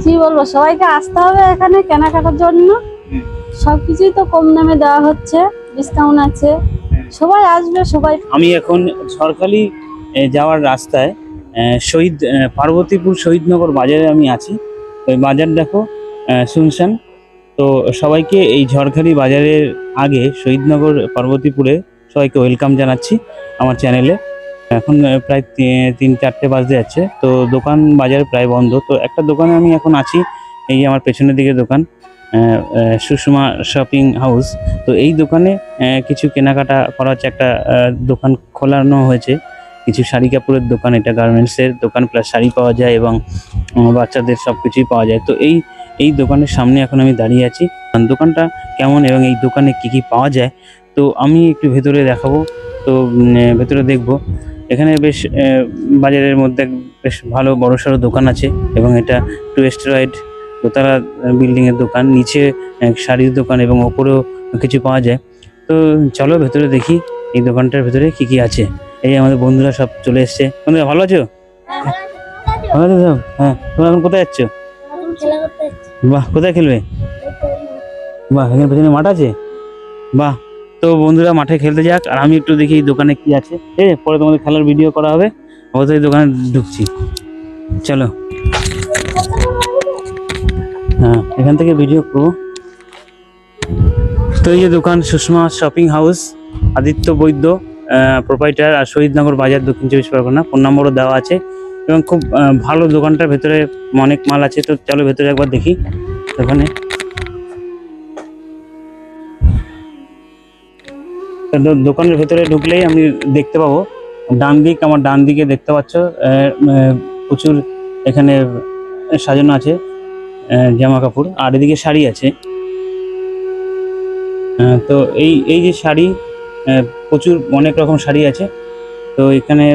কি বলবো, সবাইকে আসতে হবে এখানে কেনাকাটার জন্য। সবকিছুই তো কম দামে দেওয়া হচ্ছে, ডিসকাউন্ট আছে, সবাই আসবে সবাই। আমি এখন ঝড়খালি যাওয়ার রাস্তায় পার্বতীপুর শহীদনগর বাজারে আমি আছি। ওই বাজার দেখো শুনশান। তো সবাইকে এই ঝড়খালি বাজারের আগে শহীদনগর পার্বতীপুরে সবাইকে ওয়েলকাম জানাচ্ছি আমার চ্যানেলে। এখন প্রায় 3-4টে বাজতে যাচ্ছে, তো দোকান বাজার প্রায় বন্ধ। তো একটা দোকানে আমি এখন আছি, এই যে আমার পেছনের দিকে দোকান, সুষমা শপিং হাউস। তো এই দোকানে কিছু কেনাকাটা করা হচ্ছে। একটা দোকান খোলানো হয়েছে, কিছু শাড়ি কাপড়ের দোকান। এটা গার্মেন্টসের দোকান, প্লাস শাড়ি পাওয়া যায় এবং বাচ্চাদের সব কিছুই পাওয়া যায়। তো এই দোকানের সামনে এখন আমি দাঁড়িয়ে আছি। দোকানটা কেমন এবং এই দোকানে কি কি পাওয়া যায় তো আমি একটু ভেতরে দেখাবো। তো ভেতরে দেখবো। এখানে বেশ বাজারের মধ্যে বেশ ভালো বড়সড় দোকান আছে এবং এটা টুয়েস্ট রাইড দোতলা বিল্ডিং এর দোকান। নিচে শাড়ির দোকান এবং ওপরেও কিছু পাওয়া যায়। তো চলো ভেতরে দেখি এই দোকানটার ভেতরে কি কি আছে। এই যে আমাদের বন্ধুরা সব চলে এসছে। বন্ধুরা ভালো আছো? ভালো আছো সব? হ্যাঁ, তোমরা এখন কোথায় যাচ্ছ? বাহ, কোথায় খেলবে? বাহ, এখানে পেছনে মাঠ আছে। বাহ, তো বন্ধুরা মাঠে খেলতে যাক, আর আমি একটু দেখি এই দোকানে কি আছে। পরে তোমাদের খেলার ভিডিও করা হবে। অবশ্যই দোকানে ঢুকছি, চলো। হ্যাঁ, এখান থেকে ভিডিও করবো। তো এই যে দোকান সুষমা শপিং হাউস, আদিত্য বৈদ্য প্রোপাইটার, আর শহীদনগর বাজার, দক্ষিণ 24 পরগনা। ফোন নম্বরও দেওয়া আছে এবং খুব ভালো দোকানটার ভেতরে অনেক মাল আছে। তো চলো ভেতরে একবার দেখি দোকানে। দোকানের ভেতরে ঢুকলেই আমি দেখতে পাবো আমার ডান দিকে দেখতে পাচ্ছ প্রচুর এখানে সাজানো আছে জামা কাপড়, আর এদিকে শাড়ি আছে। তো এই যে শাড়ি, প্রচুর অনেক রকম শাড়ি আছে। তো এখানে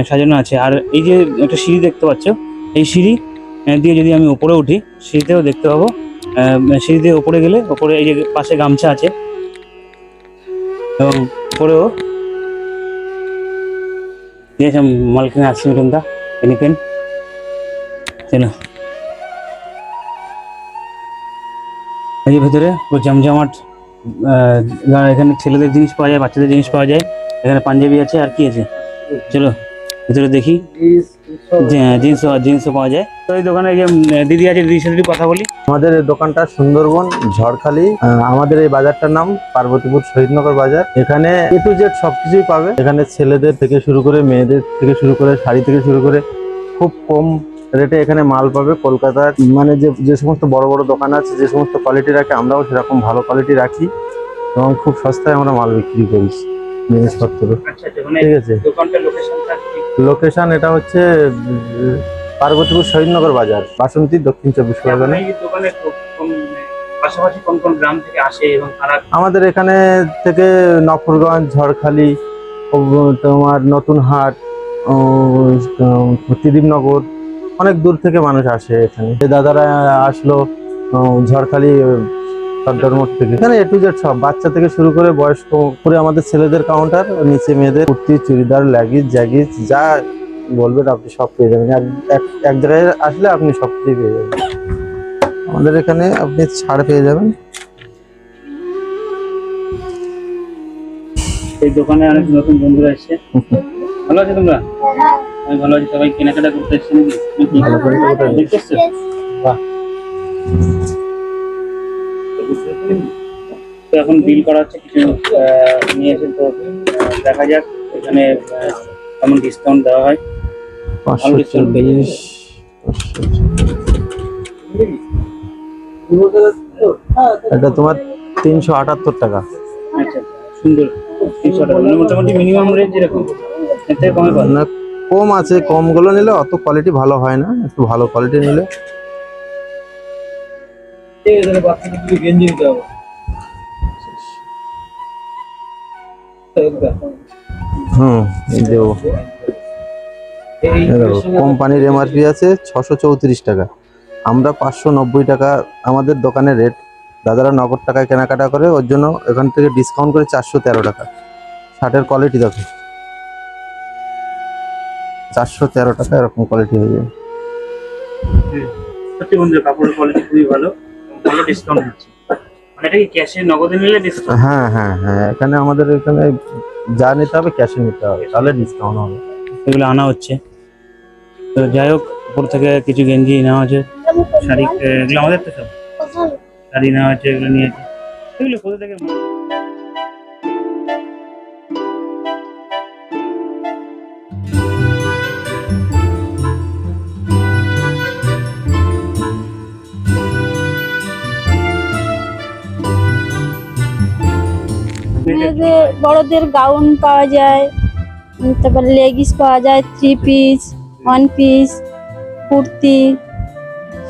সাজানো আছে। আর এই যে একটা সিঁড়ি দেখতে পাচ্ছ, এই সিঁড়ি দিয়ে যদি আমি উপরে উঠি, সিঁড়িতেও দেখতে পাবো। সিঁড়ি দিয়ে উপরে গেলে উপরে এই যে পাশে গামছা আছে এবং উপরেও মাল কিনে আসছি তোমরা এনিকেন। চলো, এই যে ভেতরে পুরো জমজমাট। এখানে ছেলেদের জিনিস পাওয়া যায়, বাচ্চাদের জিনিস পাওয়া যায়। এখানে পাঞ্জাবি আছে, আর কি আছে চলো ভেতরে দেখি। জিন্সও পাওয়া যায়। তো এই দোকানে এই যে দিদি আছে, দিদির সাথে একটু কথা বলি। আমাদের এই দোকানটা সুন্দরবন ঝড়খালি। আমাদের এই বাজারটার নাম পার্বতীপুর শহীদনগর বাজার। এখানে এ টু জেড সবকিছুই পাবে। এখানে ছেলেদের থেকে শুরু করে মেয়েদের থেকে শুরু করে শাড়ি থেকে শুরু করে খুব কম রেটে এখানে মাল পাবে। কলকাতার মানে যে সমস্ত বড় বড় দোকান আছে, যে সমস্ত কোয়ালিটি রাখে, আমরাও সেরকম ভালো কোয়ালিটি রাখি এবং খুব সস্তায় আমরা মাল বিক্রি করি জিনিসপত্র। ঠিক আছে, লোকেশন এটা হচ্ছে পার্বতীপুর শহীদনগর বাজার, বাসন্তী, দক্ষিণ 24 পরগনা। পাশাপাশি কোন কোন গ্রাম থেকে আসে এবং তারা? আমাদের এখানে থেকে নফরগঞ্জ, ঝড়খালি, তোমার নতুনহাট, ত্রিদীপনগর, অনেক দূর থেকে মানুষ আসে এখানে। এই দাদারা আসলো ঝড়খালি সর্দার মোড় থেকে। এখানে এ টু জেড সব, বাচ্চা থেকে শুরু করে বয়স্ক করে আমাদের ছেলেদের কাউন্টার, নিচে মেয়েদের কুর্তি, চুড়িদার, লেগিস, জ্যাগিস, যা বলবেন আপনি সব পেয়ে যাবেন। এক জায়গায় আসলে আপনি সব কিছুই পেয়ে যাবেন। আমাদের এখানে আপনি ছাড় পেয়ে যাবেন। এই দোকানে অনেক নতুন বন্ধুরা এসেছে। ভালো আছো তোমরা? আমি ভালো আছি। সবাই কেনাকাটা করতে এসছে নাকি? ভালো করে দেখতে এসছো? বাহ। তো এখন বিল করা হচ্ছে, কিছু নিয়েছে। তো দেখা যাক এখানে কেমন ডিসকাউন্ট দেওয়া হয়। 540। এটা তোমার 378 টাকা। আচ্ছা, সুন্দর। 300 টাকা মোটামুটি মিনিমাম রেঞ্জ এরকম, এর থেকে কমে পাবে না, কম আছে। কমগুলো নিলে অত কোয়ালিটি ভালো হয় না, একটু ভালো কোয়ালিটি নিলে। ঠিক আছে, তাহলে বাচ্চাদের কিছু গেঞ্জি দিতে হবে। দেবো। কোম্পানির এমআরপি আছে 634 টাকা, আমরা 590 টাকা আমাদের দোকানের রেট। দাদারা নগদ টাকায় কেনাকাটা করে, ওর জন্য এখান থেকে ডিসকাউন্ট করে 413 টাকা। শার্টের কোয়ালিটি দেখো, 413 টাকা এরকম কোয়ালিটি হয়ে যায়। সত্যি বন্ধু কাপড়ের কোয়ালিটি খুবই ভালো, ভালো ডিসকাউন্ট দিচ্ছে। মানে এটা কি ক্যাশে নগদে নিলে ডিসকাউন্ট? হ্যাঁ হ্যাঁ হ্যাঁ, এখানে আমাদের এখানে যা নিতে হবে ক্যাশে নিতে হবে, তাহলে ডিসকাউন্ট হবে। এগুলো আনা হচ্ছে। তো যাই হোক, উপর থেকে কিছু গেঞ্জি নেওয়া হচ্ছে, শাড়ি, এগুলো আমাদের তো সব শাড়ি নেওয়া হচ্ছে, এগুলো নিয়েছে। এগুলো কোথা থেকে মেয়েদের বড়দের গাউন পাওয়া যায়, তারপর লেগিস পাওয়া যায়, 3 পিস, 1 পিস, কুর্তি,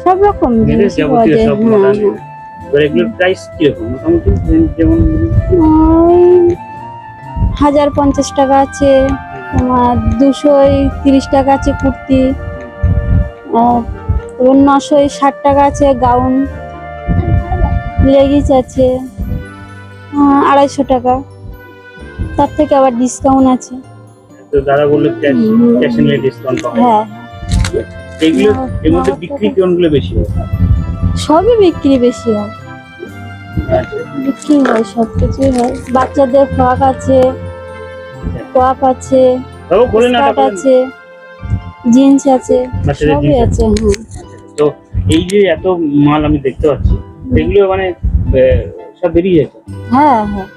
সব রকম মেয়েদের জিনিস পাওয়া যাবতীয় যায়। সব হ্যাঁ মডেল? হ্যাঁ। এবার এগুলোর প্রাইস কিরকম মোটামুটি? যেমন ওই 1050 টাকা আছে, তোমার 230 টাকা আছে কুর্তি, আর 960 টাকা আছে গাউন, লেগিস আছে 250 টাকা, তার থেকে আবার ডিসকাউন্ট আছে। তো দাদা বললো ক্যাশ নিলে ডিসকাউন্ট পাওয়া যায়। হ্যাঁ এইগুলো এর মধ্যে বিক্রি কোনগুলো বেশি হয়? সবই বিক্রি বেশি হয়, আচ্ছা, বিক্রি হয়, সব কিছুই হয়। বাচ্চাদের ফ্রক আছে, টপ আছে, বাবু বলে না স্কার্ট আছে, জিন্স আছে, বাচ্চাদের সবই jeans আছে। হ্যাঁ তো এই যে এত মাল আমি দেখতে পাচ্ছি, এগুলো মানে সব বেরিয়ে যাচ্ছে। হ্যাঁ হ্যাঁ।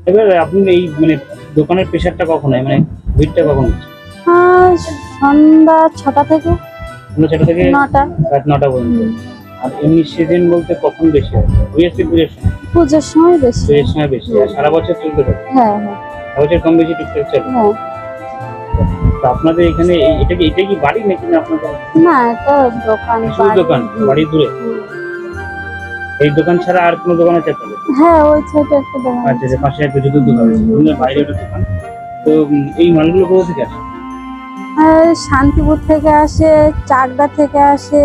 এবার আপনি এই মানে দোকানের প্রেশারটা কখন হয়, মানে ভিড়টা কখন হচ্ছে? সন্ধ্যা 6টা থেকে সন্ধ্যা 6টা থেকে 9টা। রাত 9টা পর্যন্ত। আর এমনি সিজন বলতে কখন বেশি হয়? অবভিয়াসলি পুজোর সময়। পুজোর সময় বেশি। পুজোর সময় বেশি, আর সারা বছর চলতে থাকে? হ্যাঁ হ্যাঁ সারা বছর কম বেশি টুকটাক চলে। হ্যাঁ। তো আপনাদের এখানে এটা কি বাড়ি নাকি না আপনাদের? না, এটা দোকান। শুধু দোকান, বাড়ি দূরে? এই দোকান ছাড়া আর কোনো দোকান আছে আপনাদের? হ্যাঁ, ওই সাইডে একটা দোকান আচ্ছা, আছে। যে পাশে একটা জুতোর দোকান আছে, রুমের বাইরে একটা দোকান। তো এই মালগুলো কোথা থেকে আসে? শান্তিপুর থেকে আসে, চাকদা থেকে আসে,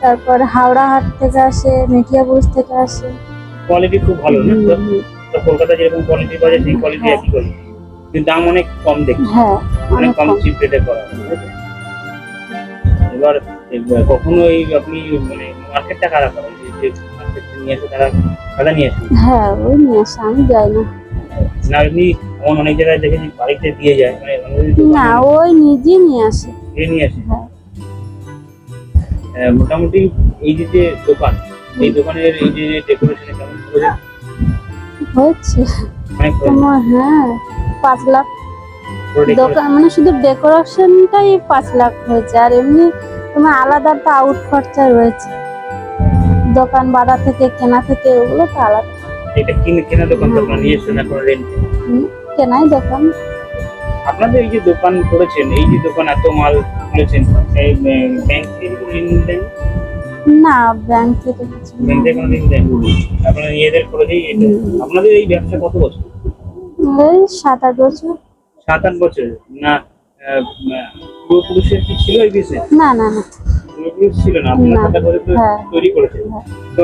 তারপর হাওড়া হাট থেকে আসে, মেটিয়াবুরুজ থেকে আসে। কোয়ালিটি খুব ভালো না? তো কলকাতা যেরকম কোয়ালিটি পাওয়া যায় সেই কোয়ালিটি একই কোয়ালিটি, কিন্তু দাম অনেক কম দেখি, হ্যাঁ, অনেক অনেক কম কম। চিপ রেটে করা হয়, তাই তো? এবার কখনো এই আপনি মানে মার্কেটটা কারা করে, যে মার্কেট নিয়ে এসে তারা নিয়ে আসে হ্যাঁ, ওই নিয়ে আসে, আমি যাই না। না? এমনি এমন অনেক জায়গায় দেখেছি বাড়িতে দিয়ে যায়, মানে না, ওই নিজে নিয়ে আসে। নিয়ে আসে। হ্যাঁ। মোটামুটি এই যে দোকান, এই দোকানের এই যে ডেকোরেশন কেমন করে? হচ্ছে অনেক তোমার, হ্যাঁ, 5 লাখ। পুরো decoration। দোকান মানে শুধু ডেকোরেশনটাই 5 লাখ হয়েছে, আর এমনি তোমার আলাদা তো আউট খরচা রয়েছে, দোকান ভাড়া থেকে, কেনা থেকে, ওগুলো তো আলাদা। এটা কেনা দোকান তো আপনারা নিয়ে এসেছেন, এখন রেন্ট? কেনাই দোকান। আপনাদের এই যে দোকান করেছেন, এই যে দোকান এত মাল খুলেছেন, এই ব্যাংক থেকে কোনো ঋণ দেন? না, ব্যাংক থেকে কিছু না। ব্যাংক থেকে কোনো ঋণ দেন? আপনারা নিজেদের করেছেই এটা। আপনাদের এই ব্যবসা কত বছর? এই 7-8 বছর। 7-8 বছর না? পূর্বপুরুষের কি ছিল এই বিজনেস? না না না। পূর্বপুরুষ ছিল না, আপনারা না। 7-8 বছর ধরে হ্যাঁ। তৈরি করেছেন। হ্যাঁ। তো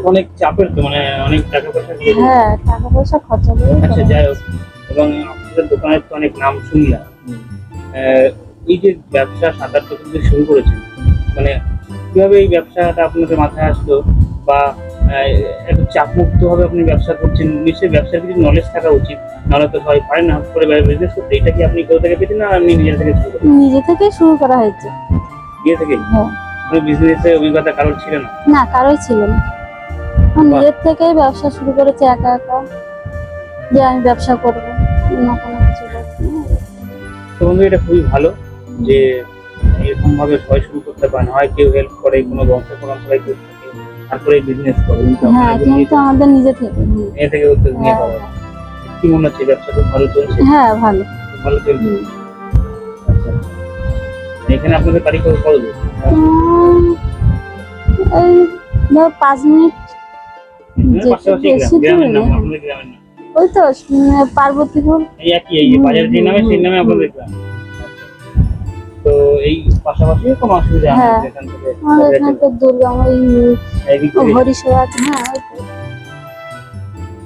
অনেক চাপের তো, মানে অনেক টাকা পয়সা খরচ। হ্যাঁ, টাকা পয়সা খরচা করে। আচ্ছা, যাই হোক, এবং আপনাদের দোকানের তো অনেক নাম শুনলাম। এই যে ব্যবসা 7-8 বছর ধরে শুরু করেছেন, মানে কিভাবে এই ব্যবসাটা আপনাদের মাথায় আসলো, বা একটু চাপমুক্ত ভাবে আপনি ব্যবসা করছেন? নিশ্চয়ই ব্যবসার কিছু নলেজ থাকা উচিত, নাহলে তো সবাই পারেন না হট করে বিজনেস করতে। এটা কি আপনি কোথা থেকে পেতেন, না আপনি নিজের থেকে শুরু করেন? নিজে থেকে শুরু করা হয়েছে। গিয়ে থেকে হ্যাঁ। কোনো বিজনেসের অভিজ্ঞতা কারোর ছিল না? না, কারোই ছিল না। আমি নিজের থেকেই ব্যবসা শুরু করেছি একা একা, যে আমি ব্যবসা করবো, অন্য কোনো কিছু করছি না। তো বন্ধু, এটা খুবই ভালো যে এরকম ভাবে সবাই শুরু করতে পারেন, হয় কেউ হেল্প করে, কোনো বংশ পরম্পরায় কেউ থাকে, তারপরে বিজনেস করে। কিন্তু হ্যাঁ, আপনারা কিন্তু আমাদের নিজে থেকে। নিজে থেকে উদ্যোগ নিয়ে করা। কি মনে হচ্ছে, ব্যবসা খুব ভালো চলছে? হ্যাঁ, ভালো। খুব ভালো চলছে। আচ্ছা, এখানে আপনাদের বাড়ি কত দূর? এই ধর 5 মিনিট। পাশাপাশি বেশি দূর গ্রামের নাম, না। আপনাদের গ্রামের নাম? ওই তো পার্বতীপুর। এই একই, এই যে বাজার যে নামে সেই নামে আপনাদের গ্রাম। তো এই পাশাপাশি কোনো অসুবিধা নেই হ্যাঁ। এখান থেকে? আমাদের এখানে তো দুর্গা, ওই এদিক থেকে হরিশোয়া আছে। হ্যাঁ, ওই তো।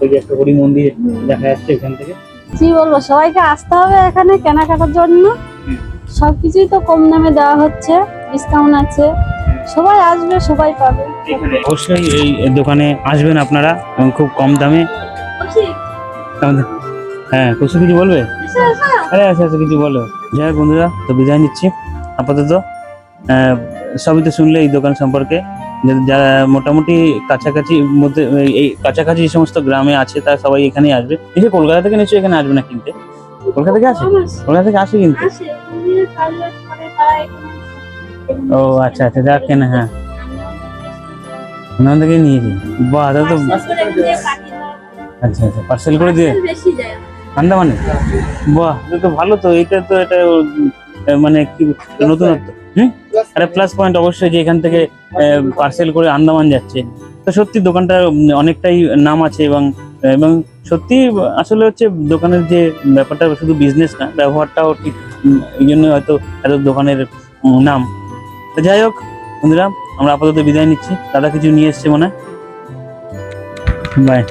ওই যে একটা হরি মন্দির দেখা যাচ্ছে এখান থেকে। কি বলবো, সবাইকে আসতে হবে এখানে কেনাকাটার জন্য। হুম। সবকিছুই তো কম দামে দেওয়া হচ্ছে, ডিসকাউন্ট আছে, সবাই আসবে, সবাই পাবে। অবশ্যই এই দোকানে আসবেন আপনারা এবং খুব কম দামে। আমাদের- হ্যাঁ, কিছু কিছু বলবে? আরে আচ্ছা আচ্ছা, কিছু বলো। যাই হোক বন্ধুরা, তো বিদায় নিচ্ছি আপাতত। সবই তো শুনলে এই দোকান সম্পর্কে। যারা মোটামুটি কাছাকাছি মধ্যে এই কাছাকাছি যে সমস্ত গ্রামে আছে তারা সবাই এখানেই আসবে। এসে কলকাতা থেকে নিশ্চয়ই এখানে আসবে না কিনতে? কলকাতা থেকে আসে? কলকাতা থেকে আসে কিনতে? ও আচ্ছা আচ্ছা, যাক কেন, হ্যাঁ ওখান থেকে নিয়েছি। বাহ, তাহলে তো আচ্ছা আচ্ছা, পার্সেল করে দিয়ে আন্দামানে। বাহ, এটা তো ভালো, তো এটা তো এটা মানে কি নতুনত্ব। আরে প্লাস পয়েন্ট অবশ্যই যে এখান থেকে পার্সেল করে আন্দামান যাচ্ছে। তো সত্যি দোকানটা অনেকটাই নাম আছে এবং এবং সত্যি আসলে হচ্ছে দোকানের যে ব্যাপারটা শুধু বিজনেস না, ব্যবহারটাও ঠিক এই জন্য হয়তো এত দোকানের নাম। তো যাই হোক বন্ধুরা, আমরা আপাতত বিদায় নিচ্ছি। দাদা কিছু নিয়ে এসছে মনে হয়। বাই।